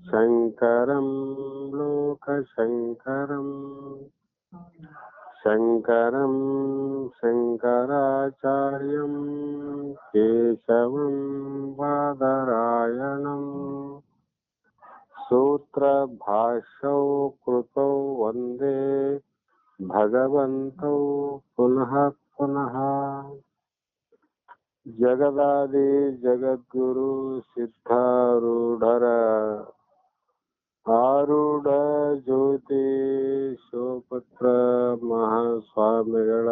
ಶಂಕರಂ ಲೋಕಶಂಕರಂ ಶಂಕರಂ ಶಂಕರಾಚಾರ್ಯಂ ಕೇಶವಂ ಬಾದರಾಯಣಂ ಸೂತ್ರಭಾಷ್ಯೌ ಕೃತೌ ವಂದೇ ಭಗವಂತೌ ಪುನಃ ಪುನಃ. ಜಗದಾದಿ ಜಗದ್ಗುರು ಸಿದ್ಧಾರೂಢರ ಆರೂಢ ಜ್ಯೋತಿ ಶಿವಪುತ್ರ ಮಹಾಸ್ವಾಮಿಗಳ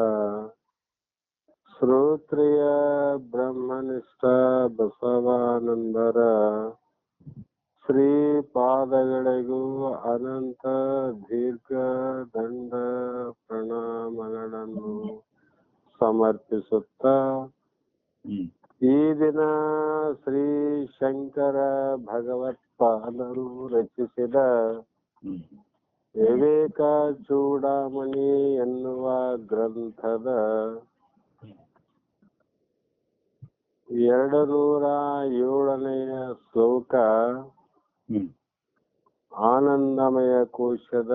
ಶ್ರೋತ್ರಿಯ ಬ್ರಹ್ಮನಿಷ್ಠ ಬಸವಾನಂದರ ಶ್ರೀಪಾದಗಳಿಗೂ ಅನಂತ ದೀರ್ಘ ದಂಡ ಪ್ರಣಾಮಗಳನ್ನು ಸಮರ್ಪಿಸುತ್ತಾ ಈ ದಿನ ಶ್ರೀ ಶಂಕರ ಭಗವತ್ಪಾದರು ರಚಿಸಿದ ವಿವೇಕ ಚೂಡಾಮಣಿ ಎನ್ನುವ ಗ್ರಂಥದ 207ನೆಯ ಶ್ಲೋಕ ಆನಂದಮಯ ಕೋಶದ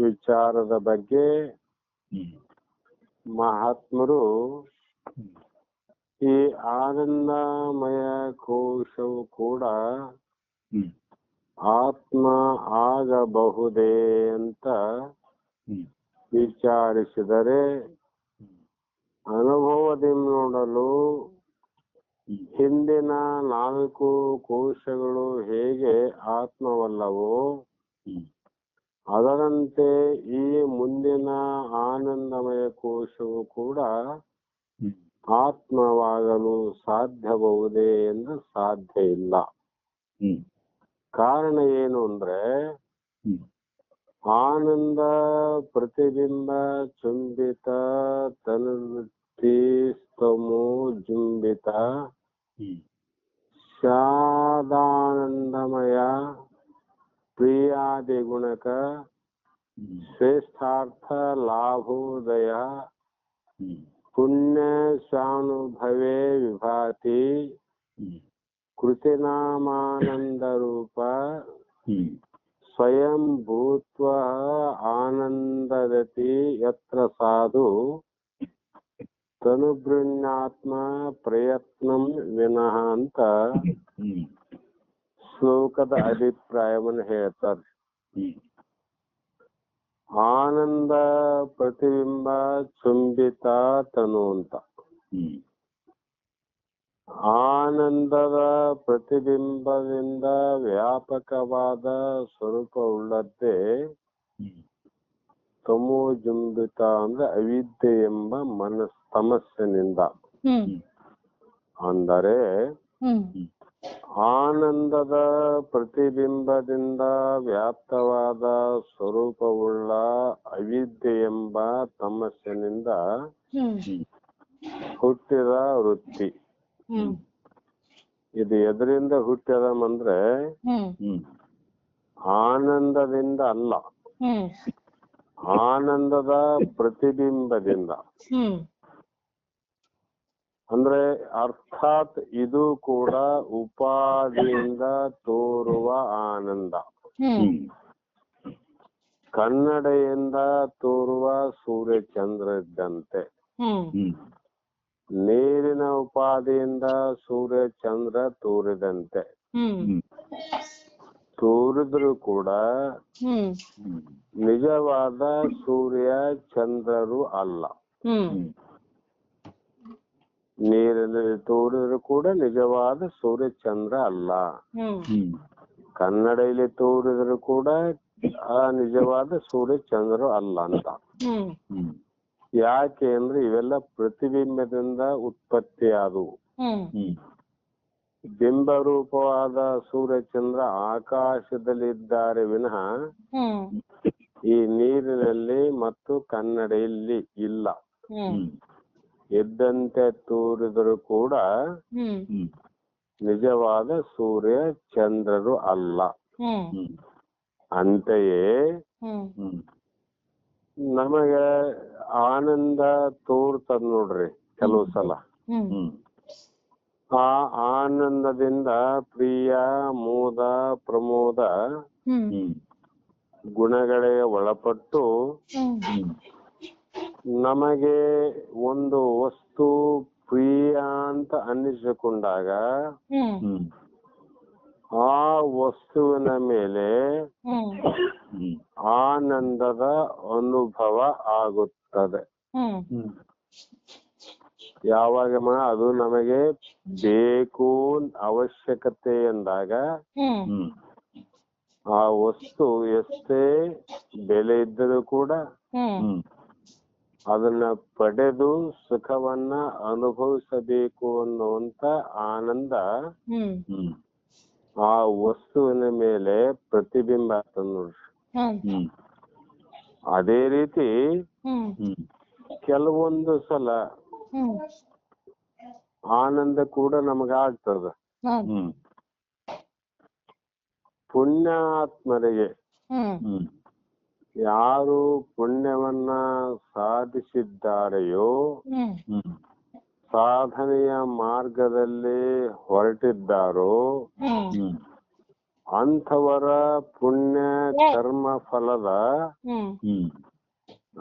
ವಿಚಾರದ ಬಗ್ಗೆ ಮಹಾತ್ಮರು ಈ ಆನಂದಮಯ ಕೋಶವು ಕೂಡ ಆತ್ಮ ಆಗಬಹುದೇ ಅಂತ ವಿಚಾರಿಸಿದರೆ ಅನುಭವದಿಂದ ನೋಡಲು ಹಿಂದಿನ 4 ಕೋಶಗಳು ಹೇಗೆ ಆತ್ಮವಲ್ಲವೋ ಅದರಂತೆ ಈ ಮುಂದಿನ ಆನಂದಮಯ ಕೋಶವು ಕೂಡ ಆತ್ಮವಾಗಲು ಸಾಧ್ಯಬಹುದೇ ಎಂದು ಸಾಧ್ಯ ಇಲ್ಲ. ಕಾರಣ ಏನು ಅಂದ್ರೆ ಆನಂದ ಪ್ರತಿಬಿಂಬ ಚುಂಬಿತ ತನುವೃತ್ತಿ ಸ್ತಮೋ ಜುಂಬಿತ ಶಾದಾನಂದಮಯ ಪ್ರಿಯಾದಿ ಗುಣಕ ಶ್ರೇಷ್ಠಾರ್ಥ ಲಾಭೋದಯ ಪುಣ್ಯ ಸ್ವಾನುಭವೇ ವಿಭಾತಿ ಕೃತಿನಾಮಾನಂದ ರೂಪ ಸ್ವಯಂ ಭೂತ್ವ ಆನಂದದತಿ ಯತ್ರ ಸಾಧು ತನುಬೃಣ್ಯಾತ್ಮ ಪ್ರಯತ್ನಂ ವಿನಃ ಅಂತ ಶ್ಲೋಕದ ಅಭಿಪ್ರಾಯವನ್ನು ಹೇಳ್ತಾರೆ. ಆನಂದ ಪ್ರತಿಬಿಂಬ ಚುಂಬಿತ ತನು ಅಂತ. ಆನಂದದ ಪ್ರತಿಬಿಂಬದಿಂದ ವ್ಯಾಪಕವಾದ ಸ್ವರೂಪವುಳ್ಳದ್ದೇ ತಮೋಜುಂಬಿತ ಅಂದ್ರೆ ಅವಿದ್ಯೆ ಎಂಬ ತಮಸ್ಸಿನಿಂದ. ಅಂದರೆ ಆನಂದದ ಪ್ರತಿಬಿಂಬದಿಂದ ವ್ಯಾಪ್ತವಾದ ಸ್ವರೂಪವುಳ್ಳ ಅವಿದ್ಯೆ ಎಂಬ ತಮಸ್ಸಿನಿಂದ ಹುಟ್ಟಿದ ವೃತ್ತಿ. ಇದು ಎದರಿಂದ ಹುಟ್ಟ್ಯದಂದ್ರೆ ಆನಂದದಿಂದ ಅಲ್ಲ, ಆನಂದದ ಪ್ರತಿಬಿಂಬದಿಂದ. ಅಂದ್ರೆ ಅರ್ಥಾತ್ ಇದು ಕೂಡ ಉಪಾಧಿಯಿಂದ ತೋರುವ ಆನಂದ. ಕನ್ನಡೆಯಿಂದ ತೋರುವ ಸೂರ್ಯ ಚಂದ್ರ ಇದ್ದಂತೆ. ನೀರಿನ ಉಪಾಧಿಯಿಂದ ಸೂರ್ಯ ಚಂದ್ರ ತೋರಿದಂತೆ. ತೋರಿದ್ರು ಕೂಡ ನಿಜವಾದ ಸೂರ್ಯ ಚಂದ್ರರು ಅಲ್ಲ. ನೀರಿನಲ್ಲಿ ತೋರಿದ್ರು ಕೂಡ ನಿಜವಾದ ಸೂರ್ಯ ಚಂದ್ರ ಅಲ್ಲ. ಕನ್ನಡಿಯಲ್ಲಿ ತೋರಿದ್ರು ಕೂಡ ಆ ನಿಜವಾದ ಸೂರ್ಯ ಚಂದ್ರರು ಅಲ್ಲ ಅಂತ. ಯಾಕೆ ಅಂದ್ರೆ ಇವೆಲ್ಲ ಪ್ರತಿಬಿಂಬದಿಂದ ಉತ್ಪತ್ತಿಯಾದವು. ಬಿಂಬರೂಪವಾದ ಸೂರ್ಯಚಂದ್ರ ಆಕಾಶದಲ್ಲಿದ್ದಾರೆ ವಿನಃ ಈ ನೀರಿನಲ್ಲಿ ಮತ್ತು ಕನ್ನಡಿಯಲ್ಲಿ ಇಲ್ಲ. ಇದ್ದಂತೆ ತೋರಿದರೂ ಕೂಡ ನಿಜವಾದ ಸೂರ್ಯ ಚಂದ್ರರು ಅಲ್ಲ. ಅಂತೆಯೇ ನಮಗೆ ಆನಂದ ತೋರ್ತದ ನೋಡ್ರಿ ಕೆಲವು ಸಲ. ಆ ಆನಂದದಿಂದ ಪ್ರಿಯ ಮೋದ ಪ್ರಮೋದ ಗುಣಗಳಿಗೆ ಒಳಪಟ್ಟು ನಮಗೆ ಒಂದು ವಸ್ತು ಪ್ರಿಯ ಅಂತ ಅನ್ನಿಸಿಕೊಂಡಾಗ ಆ ವಸ್ತುವಿನ ಮೇಲೆ ಆನಂದದ ಅನುಭವ ಆಗುತ್ತದೆ. ಯಾವಾಗ ಅದು ನಮಗೆ ಬೇಕು ಅವಶ್ಯಕತೆ ಎಂದಾಗ ಆ ವಸ್ತು ಎಷ್ಟೇ ಬೆಲೆ ಇದ್ದರೂ ಕೂಡ ಅದನ್ನ ಪಡೆದು ಸುಖವನ್ನ ಅನುಭವಿಸಬೇಕು ಅನ್ನುವಂತ ಆನಂದ ಆ ವಸ್ತುವಿನ ಮೇಲೆ ಪ್ರತಿಬಿಂಬ ಆಗ್ತದೆ ನೋಡ್ರಿ. ಅದೇ ರೀತಿ ಕೆಲವೊಂದು ಸಲ ಆನಂದ ಕೂಡ ನಮಗಾಗ್ತದ. ಪುಣ್ಯಾತ್ಮರಿಗೆ ಯಾರು ಪುಣ್ಯವನ್ನ ಸಾಧಿಸಿದ್ದಾರೆಯೋ, ಸಾಧನೆಯ ಮಾರ್ಗದಲ್ಲಿ ಹೊರಟಿದ್ದಾರೋ ಅಂಥವರ ಪುಣ್ಯ ಕರ್ಮ ಫಲದ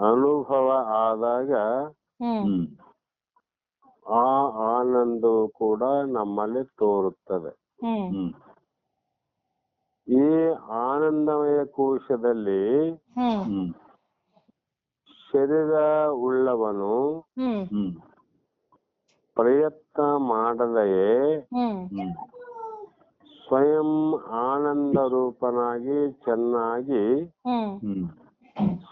ಅನುಭವ ಆದಾಗ ಆ ಆನಂದವು ಕೂಡ ನಮ್ಮಲ್ಲಿ ತೋರುತ್ತದೆ. ಈ ಆನಂದಮಯ ಕೋಶದಲ್ಲಿ ಶರೀರ ಉಳ್ಳವನು ಪ್ರಯತ್ನ ಮಾಡದೆಯೇ ಸ್ವಯಂ ಆನಂದ ರೂಪನಾಗಿ ಚೆನ್ನಾಗಿ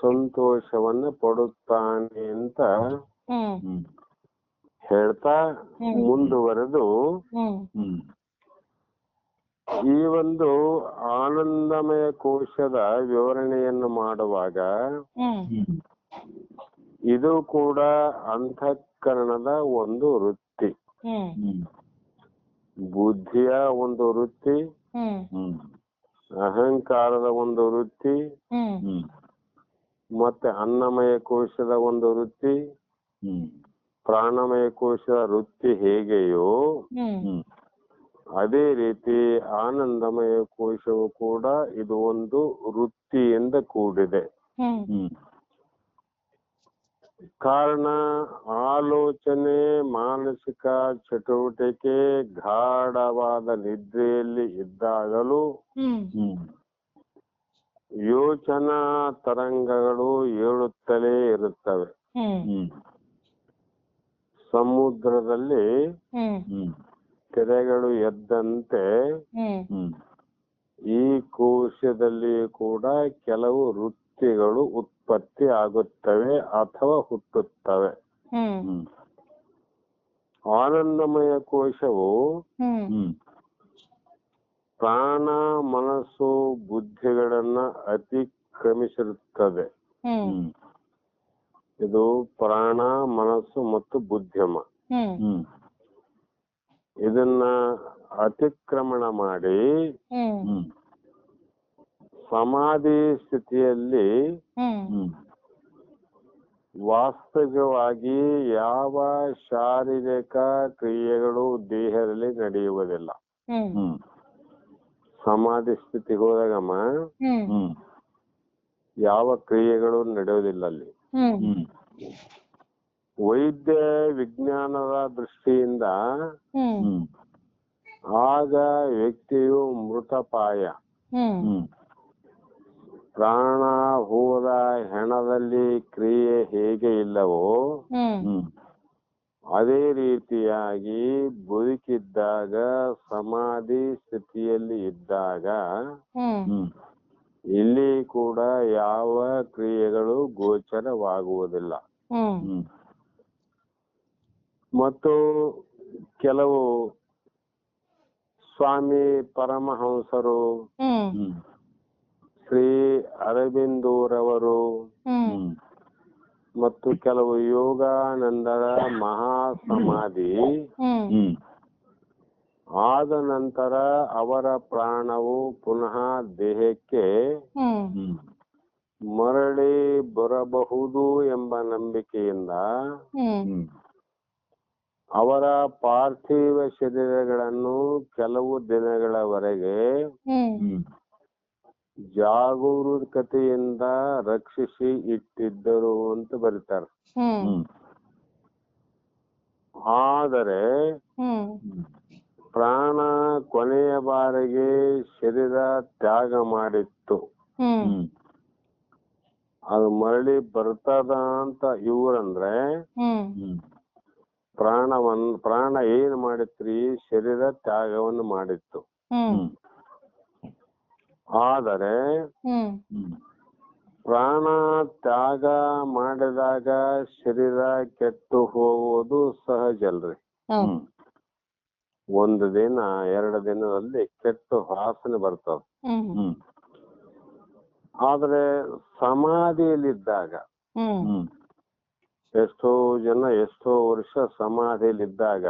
ಸಂತೋಷವನ್ನು ಪಡುತ್ತಾನೆ ಅಂತ ಹೇಳ್ತಾ ಮುಂದುವರೆದು ಈ ಒಂದು ಆನಂದಮಯ ಕೋಶದ ವಿವರಣೆಯನ್ನು ಮಾಡುವಾಗ ಇದು ಕೂಡ ಅಂತಃಕರಣದ ಒಂದು ವೃತ್ತಿ, ಬುದ್ಧಿಯ ಒಂದು ವೃತ್ತಿ, ಅಹಂಕಾರದ ಒಂದು ವೃತ್ತಿ, ಮತ್ತೆ ಅನ್ನಮಯ ಕೋಶದ ಒಂದು ವೃತ್ತಿ, ಪ್ರಾಣಮಯ ಕೋಶದ ವೃತ್ತಿ ಹೇಗೆಯೋ ಅದೇ ರೀತಿ ಆನಂದಮಯ ಕೋಶವು ಕೂಡ ಇದು ಒಂದು ವೃತ್ತಿಯಿಂದ ಕೂಡಿದೆ. ಕಾರಣ ಆಲೋಚನೆ, ಮಾನಸಿಕ ಚಟುವಟಿಕೆ ಗಾಢವಾದ ನಿದ್ರೆಯಲ್ಲಿ ಇದ್ದಾಗಲೂ ಯೋಚನಾ ತರಂಗಗಳು ಏಳುತ್ತಲೇ ಇರುತ್ತವೆ. ಸಮುದ್ರದಲ್ಲಿ ತೆರೆಗಳು ಎದ್ದಂತೆ ಈ ಕೋಶದಲ್ಲಿ ಕೂಡ ಕೆಲವು ವೃತ್ತಿಗಳು ಉತ್ಪತ್ತಿ ಆಗುತ್ತವೆ ಅಥವಾ ಹುಟ್ಟುತ್ತವೆ. ಆನಂದಮಯ ಕೋಶವು ಪ್ರಾಣ, ಮನಸ್ಸು, ಬುದ್ಧಿಗಳನ್ನ ಅತಿಕ್ರಮಿಸಿರುತ್ತದೆ. ಇದು ಪ್ರಾಣ, ಮನಸ್ಸು ಮತ್ತು ಬುದ್ಧಿಮ. ಇದನ್ನ ಅತಿಕ್ರಮಣ ಮಾಡಿ ಸಮಾಧಿ ಸ್ಥಿತಿಯಲ್ಲಿ ವಾಸ್ತವಿಕವಾಗಿ ಯಾವ ಶಾರೀರಿಕ ಕ್ರಿಯೆಗಳು ದೇಹದಲ್ಲಿ ನಡೆಯುವುದಿಲ್ಲ. ಸಮಾಧಿ ಸ್ಥಿತಿಗೆ ಹೋದಾಗಮ್ಮ ಯಾವ ಕ್ರಿಯೆಗಳು ನಡೆಯುವುದಿಲ್ಲ ಅಲ್ಲಿ. ವೈದ್ಯ ವಿಜ್ಞಾನದ ದೃಷ್ಟಿಯಿಂದ ಆಗ ವ್ಯಕ್ತಿಯು ಮೃತಪಾಯ. ಪ್ರಾಣ ಹೋದ ಹೆಣದಲ್ಲಿ ಕ್ರಿಯೆ ಹೇಗೆ ಇಲ್ಲವೋ ಅದೇ ರೀತಿಯಾಗಿ ಬದುಕಿದ್ದಾಗ ಸಮಾಧಿ ಸ್ಥಿತಿಯಲ್ಲಿ ಇದ್ದಾಗ ಇಲ್ಲಿ ಕೂಡ ಯಾವ ಕ್ರಿಯೆಗಳು ಗೋಚರವಾಗುವುದಿಲ್ಲ. ಮತ್ತು ಕೆಲವು ಸ್ವಾಮಿ ಪರಮಹಂಸರು, ಶ್ರೀ ಅರಬಿಂದೋರವರು ಮತ್ತು ಕೆಲವು ಯೋಗಾನಂದರ ಮಹಾ ಸಮಾಧಿ ಆದ ನಂತರ ಅವರ ಪ್ರಾಣವು ಪುನಃ ದೇಹಕ್ಕೆ ಮರಳಿ ಬರಬಹುದು ಎಂಬ ನಂಬಿಕೆಯಿಂದ ಅವರ ಪಾರ್ಥಿವ ಶರೀರಗಳನ್ನು ಕೆಲವು ದಿನಗಳವರೆಗೆ ಜಾಗರೂಕತೆಯಿಂದ ರಕ್ಷಿಸಿ ಇಟ್ಟಿದ್ದರು ಅಂತ ಬರೀತಾರೆ. ಆದರೆ ಪ್ರಾಣ ಕೊನೆಯ ಬಾರಿಗೆ ಶರೀರ ತ್ಯಾಗ ಮಾಡಿತ್ತು. ಅದು ಮರಳಿ ಬರ್ತದ ಅಂತ ಇವ್ರಂದ್ರೆ ಪ್ರಾಣ ಏನ್ ಮಾಡಿತ್ರಿ? ಶರೀರ ತ್ಯಾಗವನ್ನು ಮಾಡಿತ್ತು. ಆದರೆ ಪ್ರಾಣ ತ್ಯಾಗ ಮಾಡಿದಾಗ ಶರೀರ ಕೆಟ್ಟು ಹೋಗುವುದು ಸಹಜ ಅಲ್ರಿ. ಒಂದು ದಿನ 2 ದಿನದಲ್ಲಿ ಕೆಟ್ಟು ವಾಸನೆ ಬರ್ತದ. ಆದ್ರೆ ಸಮಾಧಿಯಲ್ಲಿದ್ದಾಗ ಎಷ್ಟೋ ಜನ ಎಷ್ಟೋ ವರ್ಷ ಸಮಾಧಿಯಲ್ಲಿದ್ದಾಗ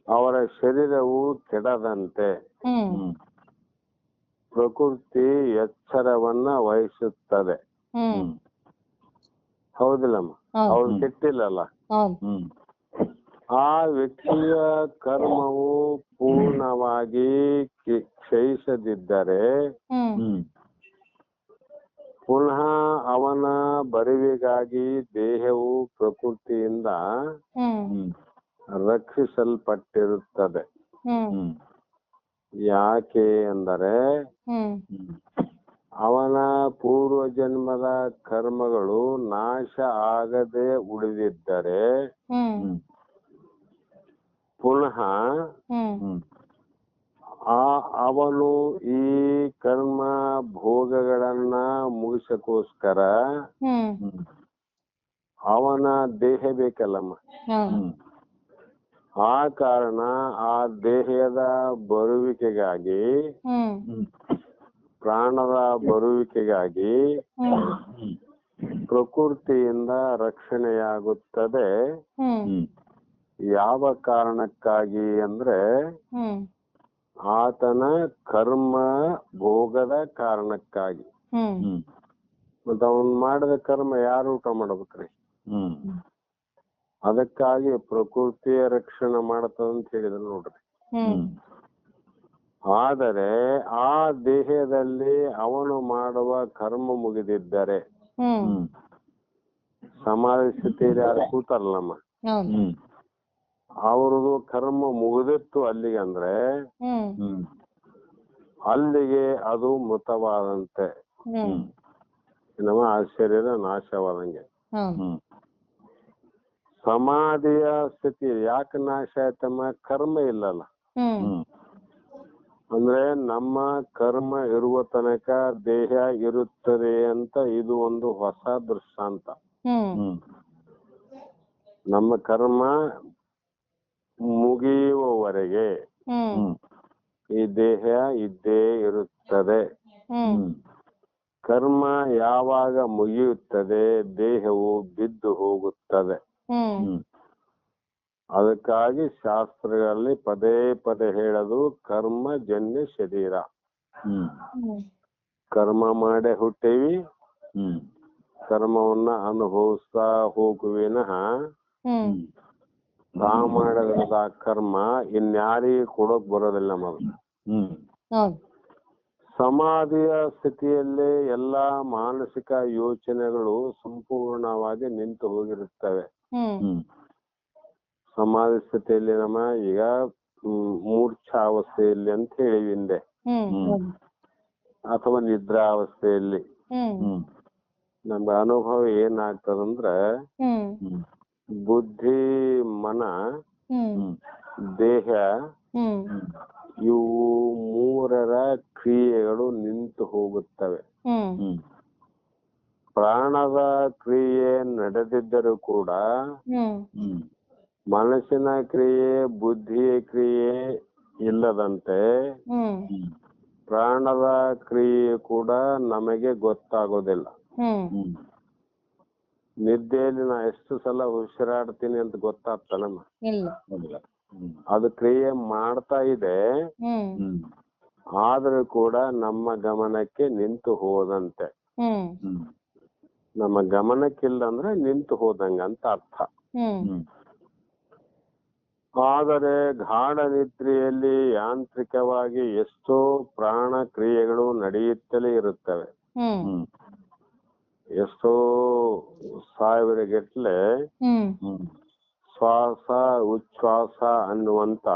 ಅವರ ಶರೀರವು ಕೆಡದಂತೆ ಪ್ರಕೃತಿ ಎಚ್ಚರವನ್ನ ವಹಿಸುತ್ತದೆ. ಹೌದಿಲ್ಲಮ್ಮ? ಅವ್ರು ಕೆಟ್ಟಿಲ್ಲಲ್ಲ. ಆ ವ್ಯಕ್ತಿಯ ಕರ್ಮವು ಪೂರ್ಣವಾಗಿ ಕ್ಷಯಿಸದಿದ್ದರೆ ಪುನಃ ಅವನ ಬರುವಿಗಾಗಿ ದೇಹವು ಪ್ರಕೃತಿಯಿಂದ ರಕ್ಷಿಸಲ್ಪಟ್ಟಿರುತ್ತದೆ. ಯಾಕೆ ಅಂದರೆ ಅವನ ಪೂರ್ವ ಜನ್ಮದ ಕರ್ಮಗಳು ನಾಶ ಆಗದೆ ಉಳಿದಿದ್ದರೆ ಪುನಃ ಅವನು ಈ ಕರ್ಮ ಭೋಗಗಳನ್ನ ಮುಗಿಸಕೋಸ್ಕರ ಅವನ ದೇಹ ಬೇಕಲ್ಲಮ್ಮ. ಆ ಕಾರಣ ಆ ದೇಹದ ಬರುವಿಕೆಗಾಗಿ ಪ್ರಾಣದ ಬರುವಿಕೆಗಾಗಿ ಪ್ರಕೃತಿಯಿಂದ ರಕ್ಷಣೆಯಾಗುತ್ತದೆ. ಯಾವ ಕಾರಣಕ್ಕಾಗಿ ಅಂದ್ರೆ ಆತನ ಕರ್ಮ ಭೋಗದ ಕಾರಣಕ್ಕಾಗಿ. ಮತ್ತ ಅವನ್ ಮಾಡಿದ ಕರ್ಮ ಯಾರು ಊಟ ಮಾಡ್ಬೇಕ್ರಿ? ಅದಕ್ಕಾಗಿ ಪ್ರಕೃತಿಯ ರಕ್ಷಣೆ ಮಾಡತ್ತದಂತ ಹೇಳಿದ್ರು ನೋಡ್ರಿ. ಆದರೆ ಆ ದೇಹದಲ್ಲಿ ಅವನು ಮಾಡುವ ಕರ್ಮ ಮುಗಿದಿದ್ದರೆ ಸಮಾಧಿ ಸ್ಥಿತಿಯಲ್ಲಿ ಯಾರು ಕೂತಾರಲ್ಲಮ್ಮ, ಅವ್ರದ್ದು ಕರ್ಮ ಮುಗಿದಿತ್ತು ಅಲ್ಲಿಗೆ ಅಂದ್ರೆ ಅಲ್ಲಿಗೆ ಅದು ಮೃತವಾದಂತೆ, ನಮ್ಮ ಆ ಶರೀರ ನಾಶವಾದಂಗೆ. ಸಮಾಧಿಯ ಸ್ಥಿತಿ ಯಾಕೆ ನಾಶ ಆಯ್ತಮ್ಮ? ಕರ್ಮ ಇಲ್ಲಲ್ಲ. ಅಂದ್ರೆ ನಮ್ಮ ಕರ್ಮ ಇರುವ ತನಕ ದೇಹ ಇರುತ್ತದೆ ಅಂತ ಇದು ಒಂದು ಹೊಸ ದೃಷ್ಟಾಂತ. ನಮ್ಮ ಕರ್ಮ ಮುಗಿಯುವವರೆಗೆ ಈ ದೇಹ ಇದ್ದೇ ಇರುತ್ತದೆ. ಕರ್ಮ ಯಾವಾಗ ಮುಗಿಯುತ್ತದೆ ದೇಹವು ಬಿದ್ದು ಹೋಗುತ್ತದೆ. ಅದಕ್ಕಾಗಿ ಶಾಸ್ತ್ರಗಳಲ್ಲಿ ಪದೇ ಪದೇ ಹೇಳೋದು ಕರ್ಮಜನ್ಯ ಶರೀರ. ಕರ್ಮ ಮಾಡೇ ಹುಟ್ಟೇವಿ, ಕರ್ಮವನ್ನ ಅನುಭವಿಸ್ತಾ ಹೋಗುವಿನಃ ತಾ ಮಾಡಿದ ಕರ್ಮ ಇನ್ಯಾರಿಗೂ ಕೊಡೋಕ್ ಬರೋದಿಲ್ಲ. ಮೊದಲು ಸಮಾಧಿಯ ಸ್ಥಿತಿಯಲ್ಲಿ ಎಲ್ಲಾ ಮಾನಸಿಕ ಯೋಚನೆಗಳು ಸಂಪೂರ್ಣವಾಗಿ ನಿಂತು ಹೋಗಿರುತ್ತವೆ. ಸಮಾಧಿ ಸ್ಥಿತಿಯಲ್ಲಿ ನಮ್ಮ ಈಗ ಮೂರ್ಛಾವಸ್ಥೆಯಲ್ಲಿ ಅಂತ ಹೇಳಿವಿ ಹಿಂದೆ, ಅಥವಾ ನಿದ್ರಾವಸ್ಥೆಯಲ್ಲಿ ನಮ್ಮ ಅನುಭವ ಏನಾಗ್ತದಂದ್ರ ಬುದ್ಧಿ, ಮನ, ದೇಹ ಇವು ಮೂರರ ಕ್ರಿಯೆಗಳು ನಿಂತು ಹೋಗುತ್ತವೆ. ಪ್ರಾಣದ ಕ್ರಿಯೆ ನಡೆದಿದ್ದರೂ ಕೂಡ ಮನಸ್ಸಿನ ಕ್ರಿಯೆ, ಬುದ್ಧಿಯ ಕ್ರಿಯೆ ಇಲ್ಲದಂತೆ ಪ್ರಾಣದ ಕ್ರಿಯೆ ಕೂಡ ನಮಗೆ ಗೊತ್ತಾಗೋದಿಲ್ಲ. ನಿದ್ದೆಯಲ್ಲಿ ನಾ ಎಷ್ಟು ಸಲ ಉಸಿರಾಡ್ತೀನಿ ಅಂತ ಗೊತ್ತಾಗ್ತಾನಮ್ಮ? ಅದು ಕ್ರಿಯೆ ಮಾಡ್ತಾ ಇದೆ, ಆದ್ರೂ ಕೂಡ ನಮ್ಮ ಗಮನಕ್ಕೆ ನಿಂತು ಹೋದಂತೆ. ನಮ್ಮ ಗಮನಕ್ಕಿಲ್ಲ ಅಂದ್ರೆ ನಿಂತು ಹೋದಂಗ ಅಂತ ಅರ್ಥ. ಆದರೆ ಗಾಢ ನಿದ್ರೆಯಲ್ಲಿ ಯಾಂತ್ರಿಕವಾಗಿ ಎಷ್ಟೋ ಪ್ರಾಣ ಕ್ರಿಯೆಗಳು ನಡೆಯುತ್ತಲೇ ಇರುತ್ತವೆ. ಎಷ್ಟೋ ಸಾವಿರಗಟ್ಟಲೆ ಶ್ವಾಸ ಉಚ್ಛ್ವಾಸ ಅನ್ನುವಂತ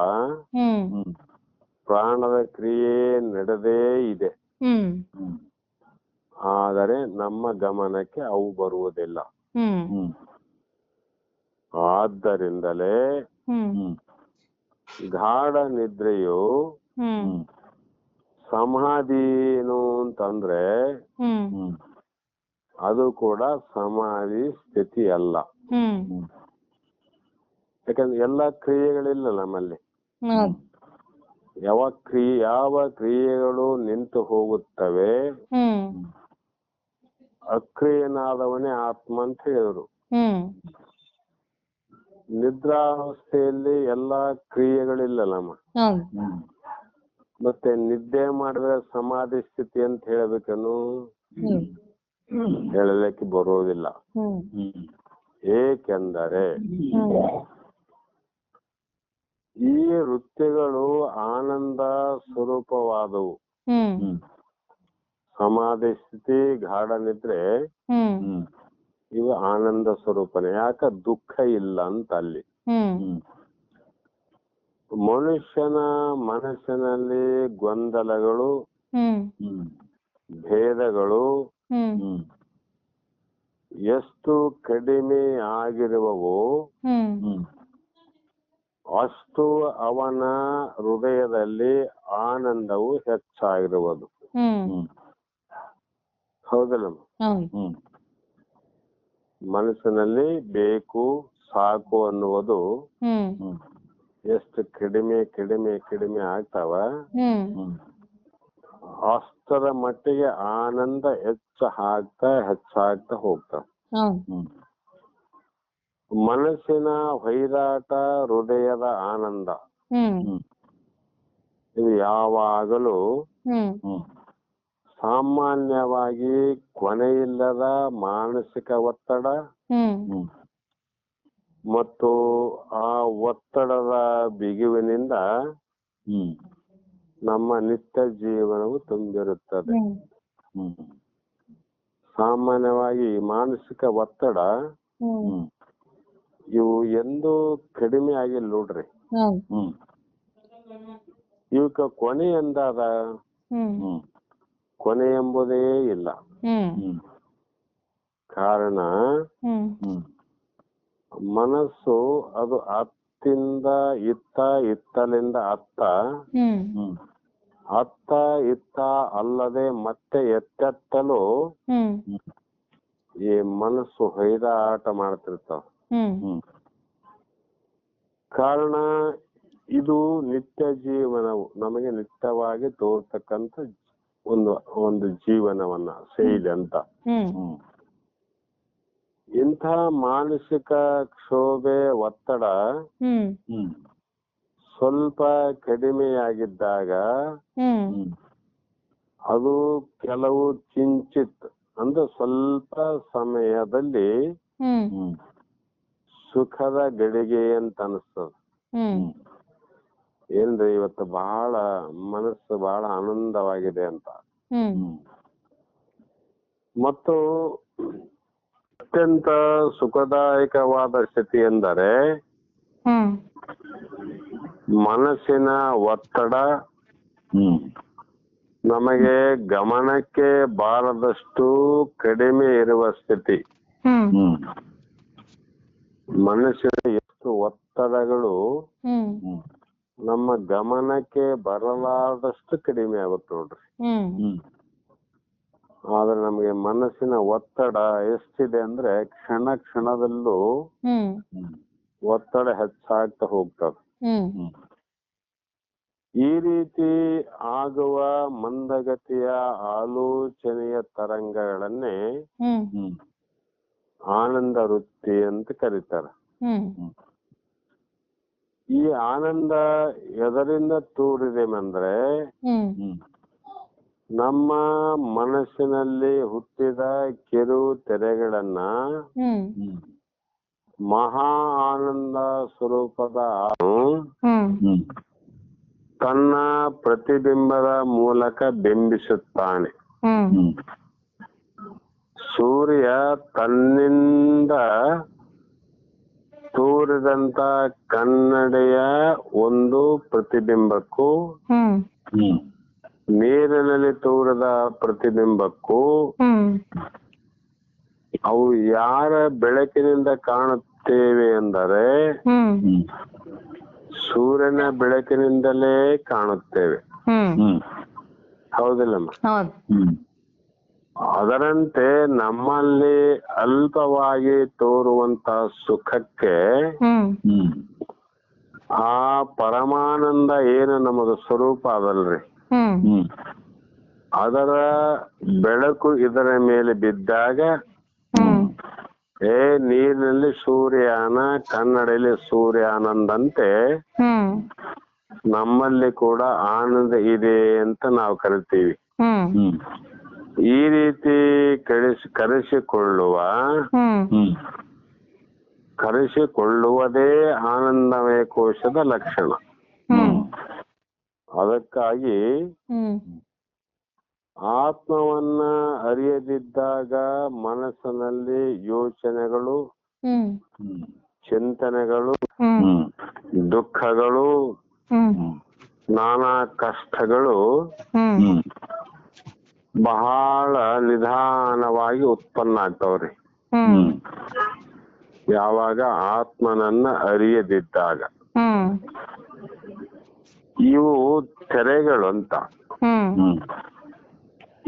ಪ್ರಾಣದ ಕ್ರಿಯೆ ನಡೆದೇ ಇದೆ. ಆದರೆ ನಮ್ಮ ಗಮನಕ್ಕೆ ಅವು ಬರುವುದಿಲ್ಲ. ಆದ್ದರಿಂದಲೇ ಗಾಢ ನಿದ್ರೆಯು ಸಮಾಧಿ ಏನು ಅಂತಂದ್ರೆ ಅದು ಕೂಡ ಸಮಾಧಿ ಸ್ಥಿತಿ ಅಲ್ಲ. ಯಾಕಂದ್ರೆ ಎಲ್ಲಾ ಕ್ರಿಯೆಗಳಿಲ್ಲ ನಮ್ಮಲ್ಲಿ. ಯಾವ ಕ್ರಿಯೆಗಳು ನಿಂತು ಹೋಗುತ್ತವೆ ಅಕ್ರಿಯನಾದವನೇ ಆತ್ಮ ಅಂತ ಹೇಳಿದ್ರು. ನಿದ್ರಾವಸ್ಥೆಯಲ್ಲಿ ಎಲ್ಲಾ ಕ್ರಿಯೆಗಳಿಲ್ಲ ನಮ್ಮ. ಮತ್ತೆ ನಿದ್ದೆ ಮಾಡಿದ್ರೆ ಸಮಾಧಿ ಸ್ಥಿತಿ ಅಂತ ಹೇಳ್ಬೇಕನ್ನು ಹೇಳಲಿಕ್ಕೆ ಬರೋದಿಲ್ಲ. ಏಕೆಂದರೆ ಈ ವೃತ್ತಿಗಳು ಆನಂದ ಸ್ವರೂಪವಾದವು. ಸಮಾಧಿ ಸ್ಥಿತಿ ಗಾಢ ನಿದ್ರೆ ಇವು ಆನಂದ ಸ್ವರೂಪನೇ. ಯಾಕ ದುಃಖ ಇಲ್ಲ ಅಂತ ಅಲ್ಲಿ. ಮನುಷ್ಯನ ಮನಸ್ಸಿನಲ್ಲಿ ಗೊಂದಲಗಳು ಭೇದಗಳು ಎಷ್ಟು ಕಡಿಮೆ ಆಗಿರುವವೋ ಅಷ್ಟು ಅವನ ಹೃದಯದಲ್ಲಿ ಆನಂದವು ಹೆಚ್ಚಾಗಿರುವುದು. ಹೌದಲ್ಲ? ಮನಸ್ಸಿನಲ್ಲಿ ಬೇಕು ಸಾಕು ಅನ್ನುವುದು ಎಷ್ಟು ಕಡಿಮೆ ಕಡಿಮೆ ಕಡಿಮೆ ಆಗ್ತಾವ ಅಷ್ಟರ ಮಟ್ಟಿಗೆ ಆನಂದ ಹೆಚ್ಚಾಗ್ತಾ ಹೋಗ್ತಾವ. ಮನಸ್ಸಿನ ಹೊಯ್ದಾಟ ಹೃದಯದ ಆನಂದ ಇದು ಯಾವಾಗಲೂ ಸಾಮಾನ್ಯವಾಗಿ ಕೊನೆಯಿಲ್ಲದ ಮಾನಸಿಕ ಒತ್ತಡ ಮತ್ತು ಆ ಒತ್ತಡದ ಬಿಗುವಿನಿಂದ ನಮ್ಮ ನಿತ್ಯ ಜೀವನವು ತುಂಬಿರುತ್ತದೆ. ಸಾಮಾನ್ಯವಾಗಿ ಮಾನಸಿಕ ಒತ್ತಡ ಇವು ಎಂದೂ ಕಡಿಮೆ ಆಗಿಲ್ಲ ನೋಡ್ರಿ. ಇವಕ್ಕ ಕೊನೆ ಎಂದಾದ ಕೊನೆ ಎಂಬುದೇ ಇಲ್ಲ. ಕಾರಣ ಮನಸ್ಸು ಅದು ಅತ್ತಿಂದ ಇತ್ತಲಿಂದ ಅತ್ತ ಇತ್ತ ಅಲ್ಲದೆ ಮತ್ತೆ ಎತ್ತೆತ್ತಲು ಈ ಮನಸ್ಸು ಹೊಯ್ದಾಟ ಮಾಡ್ತಿರ್ತಾವ. ಕಾರಣ ಇದು ನಿತ್ಯ ಜೀವನವು ನಮಗೆ ನಿತ್ಯವಾಗಿ ತೋರ್ತಕ್ಕಂಥ ಒಂದು ಜೀವನವನ್ನ ಶೈಲಿ ಅಂತ. ಇಂಥ ಮಾನಸಿಕ ಕ್ಷೋಭೆ ಒತ್ತಡ ಸ್ವಲ್ಪ ಕಡಿಮೆಯಾಗಿದ್ದಾಗ ಅದು ಕೆಲವು ಕಿಂಚಿತ್ ಅಂದ್ರೆ ಸ್ವಲ್ಪ ಸಮಯದಲ್ಲಿ ಸುಖದ ಗಳಿಗೆ ಅಂತ ಅನಿಸ್ತದ. ಏನ್ರಿ ಇವತ್ತು ಮನಸ್ಸು ಬಹಳ ಆನಂದವಾಗಿದೆ ಅಂತ. ಮತ್ತು ಅತ್ಯಂತ ಸುಖದಾಯಕವಾದ ಸ್ಥಿತಿ ಎಂದರೆ ಮನಸ್ಸಿನ ಒತ್ತಡ ನಮಗೆ ಗಮನಕ್ಕೆ ಬಾರದಷ್ಟು ಕಡಿಮೆ ಇರುವ ಸ್ಥಿತಿ. ಮನಸ್ಸಿನ ಎಷ್ಟು ಒತ್ತಡಗಳು ನಮ್ಮ ಗಮನಕ್ಕೆ ಬರಲಾರದಷ್ಟು ಕಡಿಮೆ ಆಗುತ್ತೆ ನೋಡ್ರಿ. ಆದ್ರೆ ನಮಗೆ ಮನಸ್ಸಿನ ಒತ್ತಡ ಎಷ್ಟಿದೆ ಅಂದ್ರೆ ಕ್ಷಣ ಕ್ಷಣದಲ್ಲೂ ಒತ್ತಡ ಹೆಚ್ಚಾಗ್ತಾ ಹೋಗ್ತದೆ. ಈ ರೀತಿ ಆಗುವ ಮಂದಗತಿಯ ಆಲೋಚನೆಯ ತರಂಗಗಳನ್ನೇ ಆನಂದ ವೃತ್ತಿ ಅಂತ ಕರೀತಾರೆ. ಈ ಆನಂದ ಎದರಿಂದ ತೂರಿದೆ ಅಂದ್ರೆ ನಮ್ಮ ಮನಸ್ಸಿನಲ್ಲಿ ಹುಟ್ಟಿದ ಕಿರು ತೆರೆಗಳನ್ನ ಮಹಾ ಆನಂದ ಸ್ವರೂಪದ ಹ್ಮ್ ತನ್ನ ಪ್ರತಿಬಿಂಬದ ಮೂಲಕ ಬಿಂಬಿಸುತ್ತಾನೆ. ಹ್ಮ್ ಸೂರ್ಯ ತನ್ನಿಂದ ತೋರಿದಂತ ಕನ್ನಡಿಯ ಒಂದು ಪ್ರತಿಬಿಂಬಕ್ಕೂ ಹ್ಮ್ ನೀರಿನಲ್ಲಿ ತೋರಿದ ಪ್ರತಿಬಿಂಬಕ್ಕೂ ಹ್ಮ್ ಅವು ಯಾರ ಬೆಳಕಿನಿಂದ ಕಾಣುತ್ತೇವೆ ಎಂದರೆ ಹ್ಮ್ ಸೂರ್ಯನ ಬೆಳಕಿನಿಂದಲೇ ಕಾಣುತ್ತೇವೆ. ಹ್ಮ್ ಹೌದಿಲ್ಲಮ್ಮ? ಹೌದು. ಅದರಂತೆ ನಮ್ಮಲ್ಲಿ ಅಲ್ಪವಾಗಿ ತೋರುವಂತ ಸುಖಕ್ಕೆ ಆ ಪರಮಾನಂದ ಏನು ನಮಗ ಸ್ವರೂಪ ಅದಲ್ರಿ, ಅದರ ಬೆಳಕು ಇದರ ಮೇಲೆ ಬಿದ್ದಾಗ ನೀರಿನಲ್ಲಿ ಸೂರ್ಯಾನ, ಕನ್ನಡಲ್ಲಿ ಸೂರ್ಯಾನಂದಂತೆ ನಮ್ಮಲ್ಲಿ ಕೂಡ ಆನಂದ ಇದೆ ಅಂತ ನಾವು ಕರಿತೀವಿ. ಈ ರೀತಿ ಕರೆಸಿಕೊಳ್ಳುವುದೇ ಆನಂದಮಯ ಕೋಶದ ಲಕ್ಷಣ. ಅದಕ್ಕಾಗಿ ಆತ್ಮವನ್ನ ಅರಿಯದಿದ್ದಾಗ ಮನಸ್ಸಿನಲ್ಲಿ ಯೋಚನೆಗಳು, ಚಿಂತನೆಗಳು, ದುಃಖಗಳು, ನಾನಾ ಕಷ್ಟಗಳು ಬಹಳ ನಿಧಾನವಾಗಿ ಉತ್ಪನ್ನ ಆಗ್ತಾವ್ರಿ. ಯಾವಾಗ ಆತ್ಮನನ್ನ ಅರಿಯದಿದ್ದಾಗ. ಇವು ತೆರೆಗಳು ಅಂತ.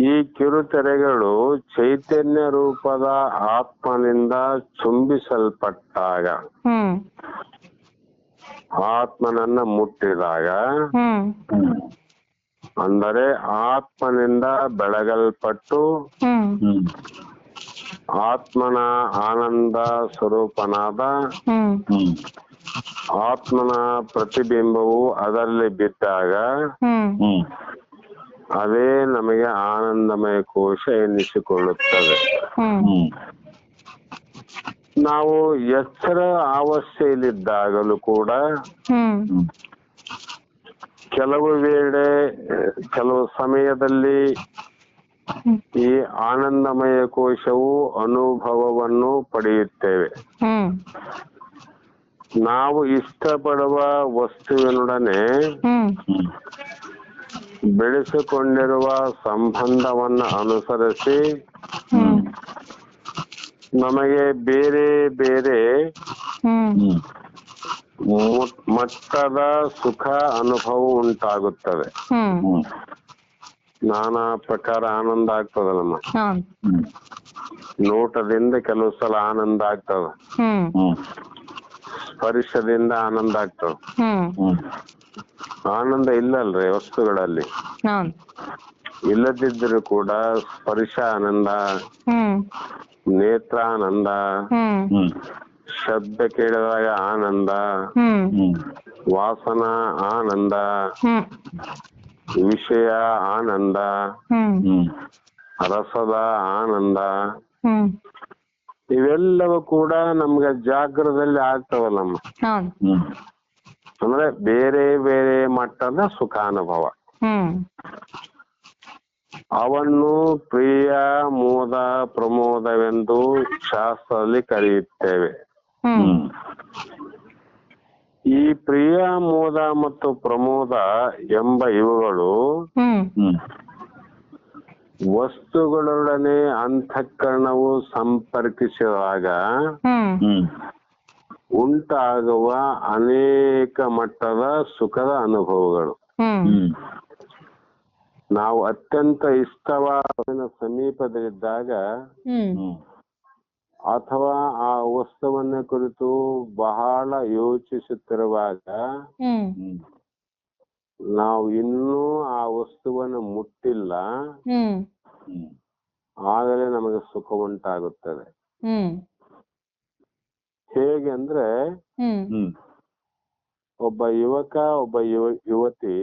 ಈ ಕಿರುತೆರೆಗಳು ಚೈತನ್ಯ ರೂಪದ ಆತ್ಮನಿಂದ ಚುಂಬಿಸಲ್ಪಟ್ಟಾಗ, ಆತ್ಮನನ್ನ ಮುಟ್ಟಿದಾಗ, ಅಂದರೆ ಆತ್ಮನಿಂದ ಬೆಳಗಲ್ಪಟ್ಟು ಆತ್ಮನ ಆನಂದ ಸ್ವರೂಪನಾದ ಆತ್ಮನ ಪ್ರತಿಬಿಂಬವು ಅದರಲ್ಲಿ ಬಿದ್ದಾಗ ಅದೇ ನಮಗೆ ಆನಂದಮಯ ಕೋಶ ಎನ್ನಿಸಿಕೊಳ್ಳುತ್ತದೆ. ನಾವು ಎಚ್ಚರ ಅವಸ್ಥೆಯಲ್ಲಿದ್ದಾಗಲೂ ಕೂಡ ಕೆಲವು ವೇಳೆ, ಕೆಲವು ಸಮಯದಲ್ಲಿ ಈ ಆನಂದಮಯ ಕೋಶವು ಅನುಭವವನ್ನು ಪಡೆಯುತ್ತೇವೆ. ನಾವು ಇಷ್ಟಪಡುವ ವಸ್ತುವಿನೊಡನೆ ಬೆಳೆಸಿಕೊಂಡಿರುವ ಸಂಬಂಧವನ್ನ ಅನುಸರಿಸಿ ನಮಗೆ ಬೇರೆ ಬೇರೆ ಮಟ್ಟದ ಸುಖ ಅನುಭವ ಉಂಟಾಗುತ್ತದೆ. ನಾನಾ ಪ್ರಕಾರ ಆನಂದ ಆಗ್ತದ. ನಮ್ಮ ನೋಟದಿಂದ ಕೆಲವು ಸಲ ಆನಂದ ಆಗ್ತದ, ಸ್ಪರ್ಶದಿಂದ ಆನಂದ ಆಗ್ತದ. ಆನಂದ ಇಲ್ಲಲ್ರಿ ವಸ್ತುಗಳಲ್ಲಿ, ಇಲ್ಲದಿದ್ದರೂ ಕೂಡ ಸ್ಪರ್ಶ ಆನಂದ, ನೇತ್ರಾನಂದ, ಶಬ್ದ ಕೇಳಿದಾಗ ಆನಂದ, ವಾಸನ ಆನಂದ, ವಿಷಯ ಆನಂದ, ರಸದ ಆನಂದ, ಇವೆಲ್ಲವೂ ಕೂಡ ನಮ್ಗೆ ಜಾಗೃತದಲ್ಲಿ ಆಗ್ತಾವಲ್ಲಮ್ಮ. ಅಂದ್ರೆ ಬೇರೆ ಬೇರೆ ಮಟ್ಟದ ಸುಖಾನುಭವ. ಅವನ್ನು ಪ್ರಿಯ, ಮೋದ, ಪ್ರಮೋದವೆಂದು ಶಾಸ್ತ್ರದಲ್ಲಿ ಕರೆಯುತ್ತೇವೆ. ಈ ಪ್ರಿಯ, ಮೋದ ಮತ್ತು ಪ್ರಮೋದ ಎಂಬ ಇವುಗಳು ವಸ್ತುಗಳೊಡನೆ ಅಂತಃಕರಣವು ಸಂಪರ್ಕಿಸಿದಾಗ ಉಂಟಾಗುವ ಅನೇಕ ಮಟ್ಟದ ಸುಖದ ಅನುಭವಗಳು. ನಾವು ಅತ್ಯಂತ ಇಷ್ಟವಾದ ಸಮೀಪದಲ್ಲಿದ್ದಾಗ ಅಥವಾ ಆ ವಸ್ತುವನ್ನ ಕುರಿತು ಬಹಳ ಯೋಚಿಸುತ್ತಿರುವಾಗ ನಾವು ಇನ್ನೂ ಆ ವಸ್ತುವನ್ನು ಮುಟ್ಟಿಲ್ಲ, ಆಗಲೇ ನಮಗೆ ಸುಖ ಉಂಟಾಗುತ್ತದೆ. ಹೇಗೆ ಅಂದ್ರೆ, ಒಬ್ಬ ಯುವಕ, ಒಬ್ಬ ಯುವತಿ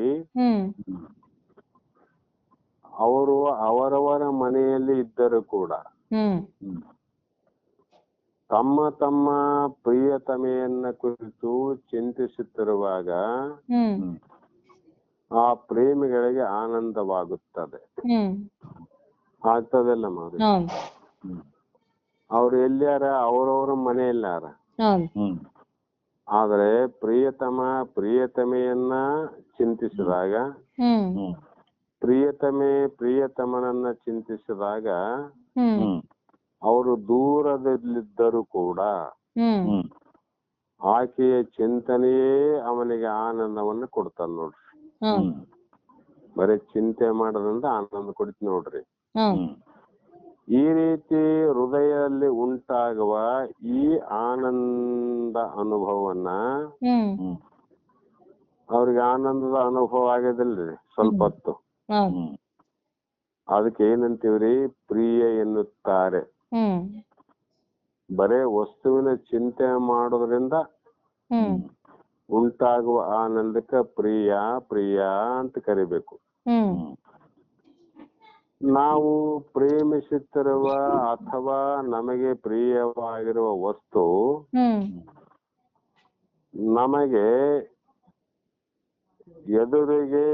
ಅವರು ಅವರವರ ಮನೆಯಲ್ಲಿ ಇದ್ದರೂ ಕೂಡ ತಮ್ಮ ತಮ್ಮ ಪ್ರಿಯತಮೆಯನ್ನ ಕುರಿತು ಚಿಂತಿಸುತ್ತಿರುವಾಗ ಹ್ಮ್ ಆ ಪ್ರೇಮಿಗಳಿಗೆ ಆನಂದವಾಗುತ್ತದೆ. ಹ್ಮ್ ಆಗ್ತದಲ್ಲ ಮಾರಿ. ಹೌದು ಅವ್ರು ಎಲ್ಲಿಯಾರ ಅವ್ರವ್ರ ಮನೆಯಲ್ಲಾರ. ಹೌದು ಆದ್ರೆ ಪ್ರಿಯತಮ ಪ್ರಿಯತಮೆಯನ್ನ ಚಿಂತಿಸಿದಾಗ, ಹ್ಮ್ ಪ್ರಿಯತಮೆ ಪ್ರಿಯತಮನನ್ನ ಚಿಂತಿಸಿದಾಗ ಹ್ಮ್ ಅವರು ದೂರದಲ್ಲಿದ್ದರೂ ಕೂಡ ಹ್ಮ್ ಆಕೆಯ ಚಿಂತನೆಯೇ ಅವನಿಗೆ ಆನಂದವನ್ನು ಕೊಡ್ತಾನೆ ನೋಡ್ರಿ. ಹೌದು ಬರೀ ಚಿಂತೆ ಮಾಡೋದ್ರಿಂದ ಆನಂದ ಕೊಡ್ತೀನಿ ನೋಡ್ರಿ. ಹೌದು ಈ ರೀತಿ ಹೃದಯದಲ್ಲಿ ಉಂಟಾಗುವ ಈ ಆನಂದ ಅನುಭವವನ್ನ ಹ್ಮ್ ಅವ್ರಿಗೆ ಆನಂದದ ಅನುಭವ ಆಗಿದಿಲ್ರಿ ಸ್ವಲ್ಪ ಹೊತ್ತು. ಹೌದು ಅದಕ್ಕೆ ಏನಂತೀವ್ರಿ, ಪ್ರಿಯ ಎನ್ನುತ್ತಾರೆ. ಹ್ಮ್ ಬರೇ ವಸ್ತುವಿನ ಚಿಂತೆ ಮಾಡೋದ್ರಿಂದ ಹ್ಮ್ ಉಂಟಾಗುವ ಆನಂದಕ್ಕೆ ಪ್ರಿಯ ಪ್ರಿಯ ಅಂತ ಕರಿಬೇಕು. ಹ್ಮ್ ನಾವು ಪ್ರೇಮಿಸುತ್ತಿರುವ ಅಥವಾ ನಮಗೆ ಪ್ರಿಯವಾಗಿರುವ ವಸ್ತು ಹ್ಮ್ ನಮಗೆ ಎದುರಿಗೆ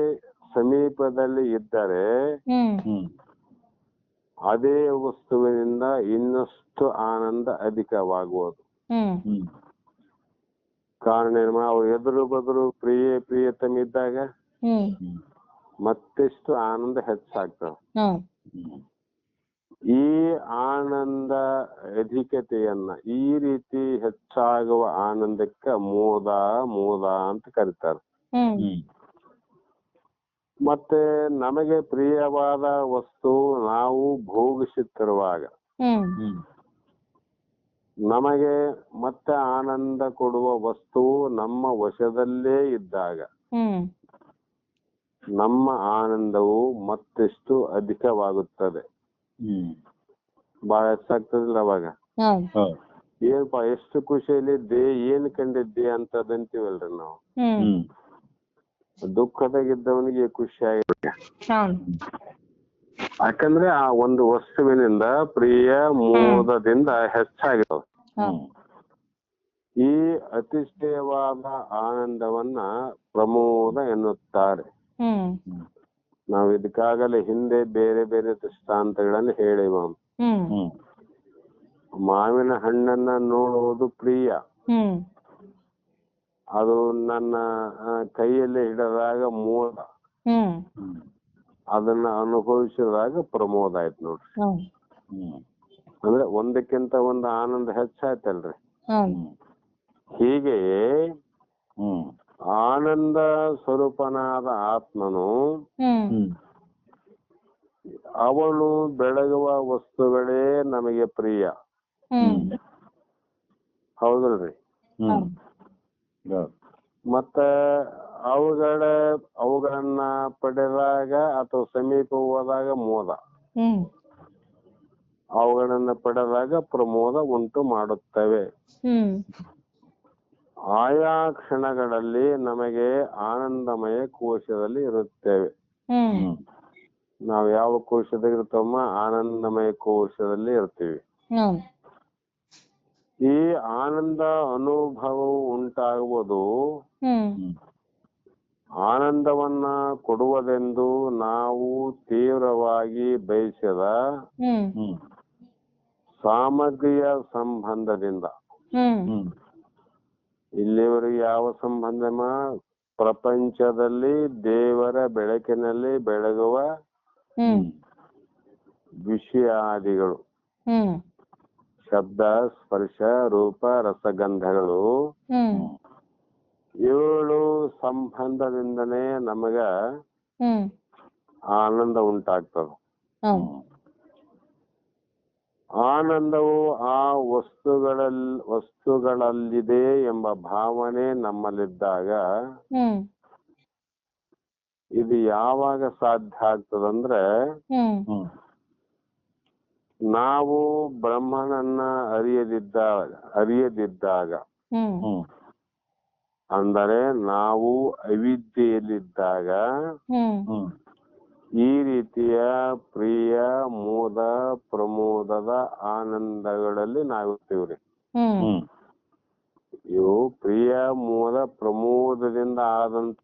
ಸಮೀಪದಲ್ಲಿ ಇದ್ದರೆ ಹ್ಮ್ ಅದೇ ವಸ್ತುವಿನಿಂದ ಇನ್ನಷ್ಟು ಆನಂದ ಅಧಿಕವಾಗುವುದು. ಹ್ಮ್ ಕಾರಣ ಏನು, ಅವ್ರು ಎದುರು ಬದುರು ಪ್ರಿಯತಮ ಇದ್ದಾಗ ಹ್ಮ್ ಮತ್ತೆಷ್ಟು ಆನಂದ ಹೆಚ್ಚಾಗ್ತದೆ. ಈ ಆನಂದ ಅಧಿಕತೆಯನ್ನ, ಈ ರೀತಿ ಹೆಚ್ಚಾಗುವ ಆನಂದಕ್ಕೆ ಮೋದ ಮೋದ ಅಂತ ಕರೀತಾರೆ. ಮತ್ತೆ ನಮಗೆ ಪ್ರಿಯವಾದ ವಸ್ತು ನಾವು ಭೋಗಿಸುತ್ತಿರುವಾಗ, ನಮಗೆ ಮತ್ತೆ ಆನಂದ ಕೊಡುವ ವಸ್ತು ನಮ್ಮ ವಶದಲ್ಲೇ ಇದ್ದಾಗ ನಮ್ಮ ಆನಂದವು ಮತ್ತೆಷ್ಟು ಅಧಿಕವಾಗುತ್ತದೆ. ಬಹಳ ಹೆಚ್ಚಾಗ್ತದಿಲ್ಲ ಅವಾಗ. ಏನಪ್ಪಾ ಎಷ್ಟು ಖುಷಿಯಲ್ಲಿದ್ದೆ, ಏನ್ ಕಂಡಿದ್ದೆ ಅಂತದಂತೀವಲ್ರಿ ನಾವು. ದುಃಖದಾಗಿದ್ದವನಿಗೆ ಖುಷಿ ಆಗಿದೆ, ಯಾಕಂದ್ರೆ ಆ ಒಂದು ವಸ್ತುವಿನಿಂದ ಪ್ರಿಯ ಮೋದದಿಂದ ಹೆಚ್ಚಾಗಿರ್ತದೆ. ಈ ಅತಿಶಯವಾದ ಆನಂದವನ್ನ ಪ್ರಮೋದ ಎನ್ನುತ್ತಾರೆ. ನಾವು ಇದಕ್ಕಾಗಲೇ ಹಿಂದೆ ಬೇರೆ ಬೇರೆ ದೃಷ್ಟಾಂತಗಳನ್ನು ಹೇಳಿವ. ಮಾವಿನ ಹಣ್ಣನ್ನ ನೋಡುವುದು ಪ್ರಿಯ, ಅದು ನನ್ನ ಕೈಯಲ್ಲಿ ಹಿಡಿದಾಗ ಮೋದ, ಅದನ್ನ ಅನುಭವಿಸಿದಾಗ ಪ್ರಮೋದ ಆಯ್ತು ನೋಡ್ರಿ. ಅಂದ್ರೆ ಒಂದಕ್ಕಿಂತ ಒಂದು ಆನಂದ ಹೆಚ್ಚಾಯ್ತಲ್ರಿ. ಹೀಗೆ ಆನಂದ ಸ್ವರೂಪನಾದ ಆತ್ಮನು ಅವನು ಬೆಳಗುವ ವಸ್ತುಗಳೇ ನಮಗೆ ಪ್ರಿಯ. ಹೌದಲ್ರಿ? ಮತ್ತ ಅವುಗಳನ್ನ ಪಡೆದಾಗ ಅಥವಾ ಸಮೀಪ ಹೋದಾಗ ಮೋದ, ಅವುಗಳನ್ನ ಪಡೆದಾಗ ಪ್ರಮೋದ ಉಂಟು ಮಾಡುತ್ತವೆ. ಆಯಾ ಕ್ಷಣಗಳಲ್ಲಿ ನಮಗೆ ಆನಂದಮಯ ಕೋಶದಲ್ಲಿ ಇರುತ್ತೇವೆ. ನಾವು ಯಾವ ಕೋಶದಾಗ ಇರ್ತವಮ್ಮ? ಆನಂದಮಯ ಕೋಶದಲ್ಲಿ ಇರ್ತೀವಿ. ಈ ಆನಂದ ಅನುಭವವು ಉಂಟಾಗುವುದು ಆನಂದವನ್ನ ಕೊಡುವುದೆಂದು ನಾವು ತೀವ್ರವಾಗಿ ಬಯಸಿದ ಸಾಮಗ್ರಿಯ ಸಂಬಂಧದಿಂದ. ಇಲ್ಲಿವರೆಗೆ ಯಾವ ಸಂಬಂಧಮ? ಪ್ರಪಂಚದಲ್ಲಿ ದೇವರ ಬೆಳಕಿನಲ್ಲಿ ಬೆಳಗುವ ವಿಷಯಾದಿಗಳು, ಶಬ್ದ ಸ್ಪರ್ಶ ರೂಪ ರಸಗಂಧಗಳು, ಏಳು ಸಂಬಂಧದಿಂದನೇ ನಮಗ ಆನಂದ ಉಂಟಾಗ್ತದೆ. ಆನಂದವು ಆ ವಸ್ತುಗಳಲ್ಲಿದೆ ಎಂಬ ಭಾವನೆ ನಮ್ಮಲ್ಲಿದ್ದಾಗ ಇದು ಯಾವಾಗ ಸಾಧ್ಯ ಆಗ್ತದಂದ್ರೆ, ನಾವು ಬ್ರಹ್ಮನನ್ನ ಅರಿಯದಿದ್ದಾಗ, ಅಂದರೆ ನಾವು ಅವಿದ್ಯೆಯಲ್ಲಿದ್ದಾಗ ಈ ರೀತಿಯ ಪ್ರಿಯ ಮೋದ ಪ್ರಮೋದದ ಆನಂದಗಳಲ್ಲಿ ನಾವಿರ್ತೀವ್ರಿ. ಹ್ಮ್ ಇವು ಪ್ರಿಯ ಮೋದ ಪ್ರಮೋದದಿಂದ ಆದಂತ